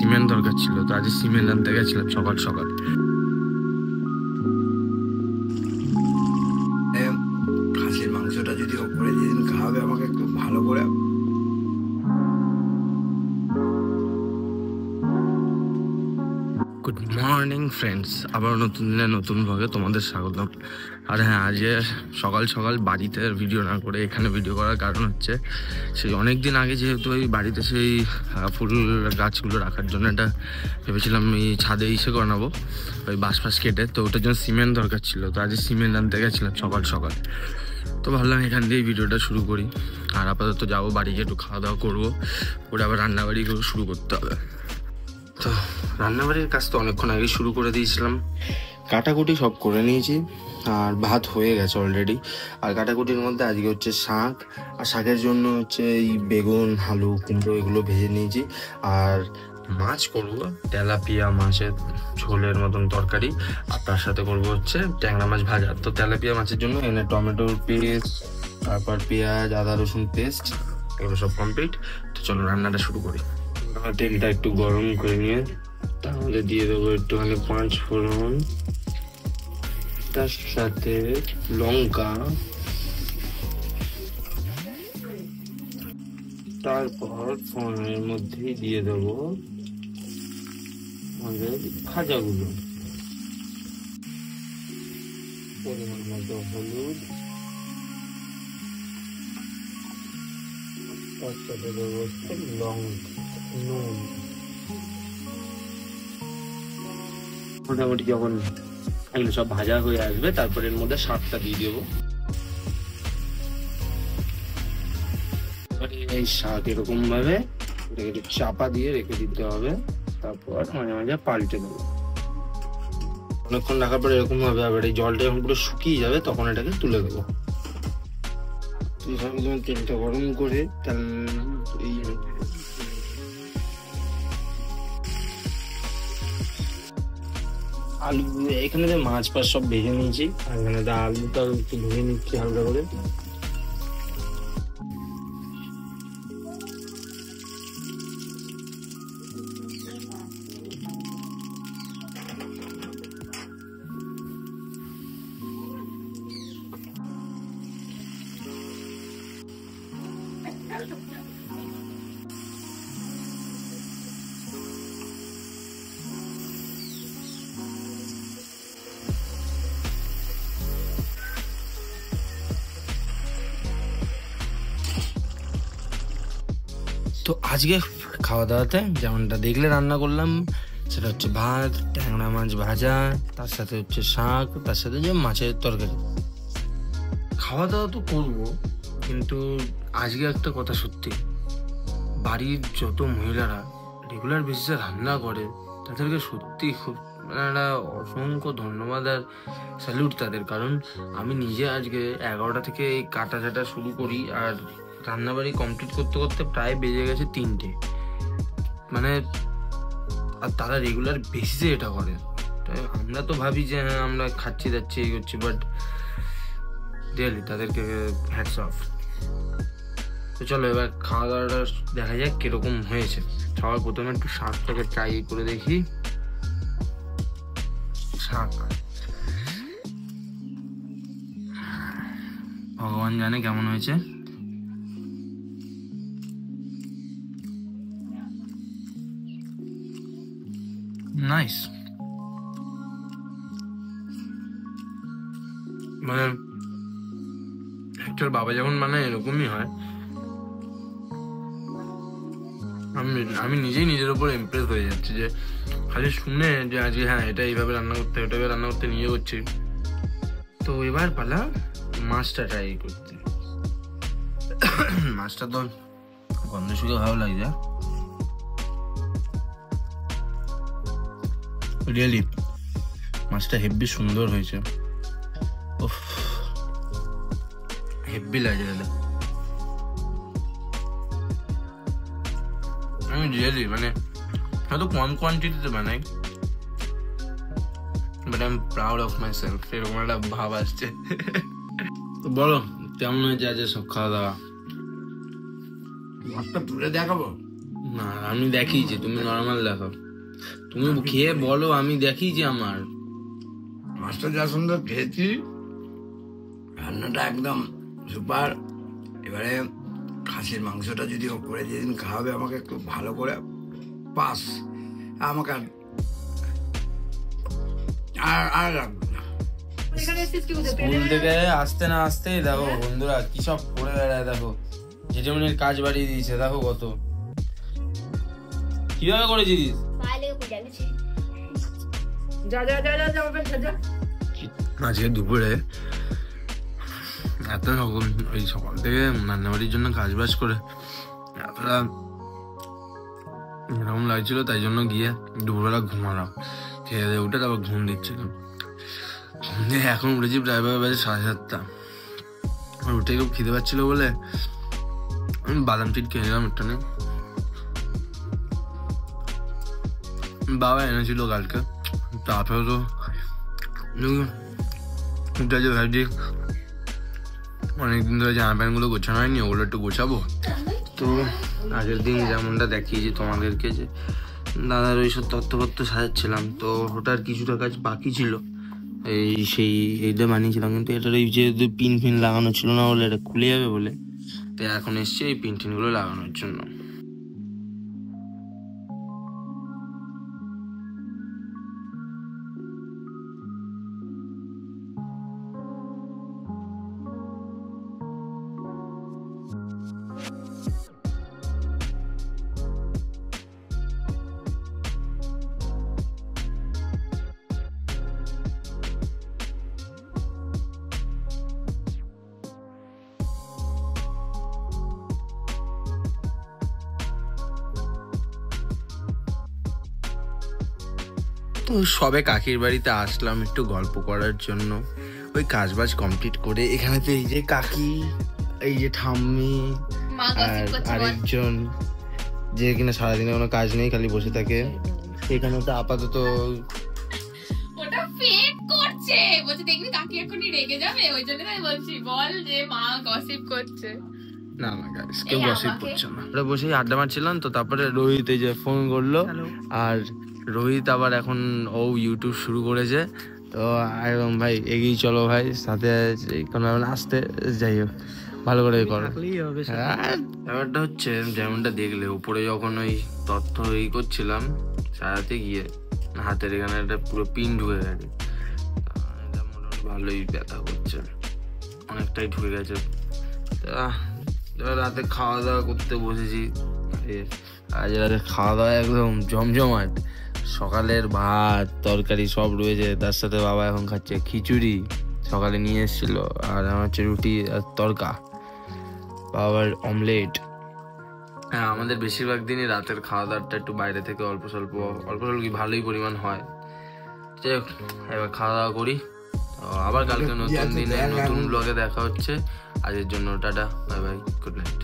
Cement দরকার ছিল, তো আজ সিমেন্ট আনতে গেছিলাম সকাল সকাল। খাসির মাংসটা যদি ওপরে যেদিন খাওয়াবে আমাকে একটু ভালো করে। গুড মর্নিং ফ্রেন্ডস, আবার নতুন দিনে নতুন ভাগে তোমাদের স্বাগতম। আর হ্যাঁ, আজকে সকাল সকাল বাড়িতে ভিডিও না করে এখানে ভিডিও করার কারণ হচ্ছে সেই অনেক দিন আগে যেহেতু ওই বাড়িতে সেই ফুল গাছগুলো রাখার জন্য একটা ভেবেছিলাম এই ছাদে ইসে বানাবো, ওই বাঁশ ফাঁস কেটে, তো ওটার জন্য সিমেন্ট দরকার ছিল, তো আজ সিমেন্ট আনতে গেছিলাম সকাল সকাল। তো ভাবলাম এখান দিয়েই ভিডিওটা শুরু করি। আর আপাতত যাবো বাড়ি গিয়ে একটু খাওয়া দাওয়া করবো, করে আবার রান্নাবাড়ি শুরু করতে হবে। তো রান্নাবাড়ির কাজ তো অনেকক্ষণ আগে শুরু করে দিয়েছিলাম, কাটাকুটি সব করে নিয়েছি, আর ভাত হয়ে গেছে অলরেডি। আর কাটাকুটির মধ্যে আজকে হচ্ছে শাক, আর শাকের জন্য হচ্ছে এই বেগুন, আলু, কুমড়ো এগুলো ভেজে নিয়েছি। আর মাছ করবো, তেলাপিয়া মাছের ঝোলের মতন তরকারি, আর তার সাথে করবো হচ্ছে ট্যাংরা মাছ ভাজা। তো তেলাপিয়া মাছের জন্য এনে টমেটোর পেস্ট, তারপর পেঁয়াজ, আদা রসুন পেস্ট, এগুলো সব কমপ্লিট। তো চলো রান্নাটা শুরু করি। তেলটা একটু গরম করে নিয়ে তাহলে দিয়ে দেবো একটুখানি 5 ফোড়ন, তার সাথে লঙ্কা, তারপর ফোড়নের মধ্যেই দিয়ে দেবো আমাদের ভাজাগুলো, পরিমাণ মতো হলুদ, তার সাথে দেবো লঙ্কা, নুন। মোটামুটি যখন এগুলো সব ভাজা হয়ে আসবে তারপর এর মধ্যে শাকটা দিয়ে দেবো। এই শাক এরকম ভাবে একটু চাপা দিয়ে রেখে দিতে হবে, তারপর মাঝে মাঝে পাল্টে দেবো। অনেকক্ষণ রাখার পর এরকম ভাবে আবার এই জলটা যখন পুরো শুকিয়ে যাবে তখন এটাকে তুলে দেবো। তেলটা গরম করে এই আলু, এখানে যে মাছ ফাছ সব ভেজে নিয়েছি, আর এখানে আলুটা একটু ভেজে নিচ্ছি হালকা করে। তো আজকে খাওয়া দাওয়াতে যেমনটা দেখলে রান্না করলাম, সেটা হচ্ছে ভাত, ট্যাংরা মাছ ভাজা, তার সাথে হচ্ছে শাক, তার সাথে যে মাছের তরকারি। খাওয়া দাওয়া তো করবো, কিন্তু আজকে একটা কথা সত্যি, বাড়ির যত মহিলারা রেগুলার বেসিসে রান্না করে তাদেরকে সত্যি খুব একটা অসংখ্য ধন্যবাদ আর স্যালুট তাদের। কারণ আমি নিজে আজকে 11টা থেকে এই কাটা চাটা শুরু করি, আর রান্নাবাড়ি কমপ্লিট করতে করতে প্রায় বেজে গেছে 3টে। মানে আর তারা রেগুলার বেসিসে এটা করে। আমরা তো ভাবি যে হ্যাঁ আমরা খাচ্ছি যাচ্ছি এই করছি, বাট রিয়েলি তাদেরকে হ্যাটস অফ। তো চলো এবার খাওয়া দাওয়াটা দেখা যাক কিরকম হয়েছে। সবার প্রথমে একটু শাকটাকে ট্রাই করে দেখি। শাক ভগবান জানে কেমন হয়েছে। নাইস, মানে অ্যাকচুয়াল বাবা যেমন মানে এরকমই হয়। আমি নিজেই নিজের উপর ইমপ্রেস হয়ে যাচ্ছি যে খালি শুনে যে আজকে হ্যাঁ এটা এইভাবে রান্না করতে, ওটা রান্না করতে নিজে করছি। তো এবার পালা মাছটা ট্রাই করতে। মাছটা তো গন্ধ শুকে ভালো লাগছে, রিয়েলি মাছটা হেব্বি সুন্দর হয়েছে। উফ, হেব্বি লাগছে দাদা। আমি রিয়েলি মানে হয়তো কম কোয়ান্টিটিতে বানাই, but I am proud of my self, এরকম একটা ভাব আসছে। তো বলো কেমন হয়েছে আজ সব খাওয়া দাওয়া? মাছটা তুলে দেখাবো? না আমি দেখিয়েছি, তুমি নর্মাল দেখো, তুমি খেয়ে বলো আমি দেখিয়েছি আমার। মাছটা যা সুন্দর খেয়েছি, রান্নাটা একদম সুপার। এবারে খাসির মাংসটা যদি ও করে যেদিন খাওয়াবে আমাকে একটু ভালো করে পাস, আমাকে আর রাখবে না। স্কুল থেকে আসতে না আসতে দেখো বন্ধুরা কি সব করে বেড়ায়, দেখো জেঠুমনির কাজ বাড়িয়ে দিয়েছে, দেখো কত কিভাবে করেছিস। আজকে দুপুরে এত রকম ওই সকাল থেকে রান্নাবাড়ির জন্য কাজ বাজ করে এতটা এরকম লাগছিল, তাই জন্য গিয়ে দুপুরবেলা ঘুমালাম, খেয়ে দিয়ে উঠে তারপর ঘুম দিচ্ছিলাম। এখন উঠেছি ড্রাইভার বাজে 7:30। উঠে খুব খিদে পাচ্ছিল বলে আমি বাদাম চিট কিনে নিলাম একটা নিয়ে। বাবা এনেছিল কালকে, তারপরে তো উঠেছে ভাবছি অনেকদিন ধরে জামা প্যান্টগুলো গোছানো হয়নি, ওগুলো একটু গোছাবো। তো আগের দিন যেমনটা দেখিয়েছি তোমাদেরকে যে দাদার ওইসব তথ্যপত্র সাজাচ্ছিলাম, তো ওটার কিছুটা কাজ বাকি ছিল, এইটা বানিয়েছিলাম, কিন্তু এটার এই যেহেতু পিন ফিন লাগানো ছিল না বলে এটা খুলে যাবে বলে, তো এখন এসছে এই পিন টিনগুলো লাগানোর জন্য। তো সবে কাকির বাড়িতে আসলাম একটু গল্প করার জন্য, ওই কাজ বাজ কমপ্লিট করে এখানে তো এই যে কাকি, এই যে ঠাম্মি আর আরেকজন যে কিনা সারাদিনে কোনো কাজ নেই খালি বসে থাকে, এখানে তো আপাতত ওটা ফেক করছে, বলছে দেখবি কাকি এখনই রেগে যাবে, ওই জন্য তাই বলছি বল যে মা গসিপ করছে। না না গাইস কেউ গসিপ করছে না, আমরা বসেই আড্ডা মারছিলাম। তো তারপরে রোহিত এই যে ফোন করলো, আর রোহিত আবার এখন ও ইউটিউব শুরু করেছে, তো একদম ভাই এগিয়ে চলো ভাই, সাথে কোনো আসতে যাই হোক ভালো করে করো। ব্যাপারটা হচ্ছে যেমনটা দেখলে উপরে যখন ওই তথ্য করছিলাম সারাতে গিয়ে হাতের এখানে একটা পুরো পিন ঢুকে গেছে, এটা মোটামুটি ভালোই ব্যথা করছে, অনেকটাই ঢুকে গেছে। রাতে খাওয়া দাওয়া করতে বসেছি, আজ রাতে খাওয়া দাওয়া একদম জমজমাট, সকালের ভাত তরকারি সব রয়েছে, তার সাথে বাবা এখন খাচ্ছে খিচুড়ি, সকালে নিয়ে এসেছিল, আর আমার হচ্ছে রুটি আর তরকা, বাবার অমলেট। হ্যাঁ আমাদের বেশিরভাগ দিনই রাতের খাওয়া দাওয়াটা একটু বাইরে থেকে অল্প স্বল্প কি ভালোই পরিমাণ হয়। যাই হোক এবার খাওয়া দাওয়া করি, আবার কালকে নতুন দিনে নতুন ব্লগে দেখা হচ্ছে। আজকের জন্য tata, bye bye, good night.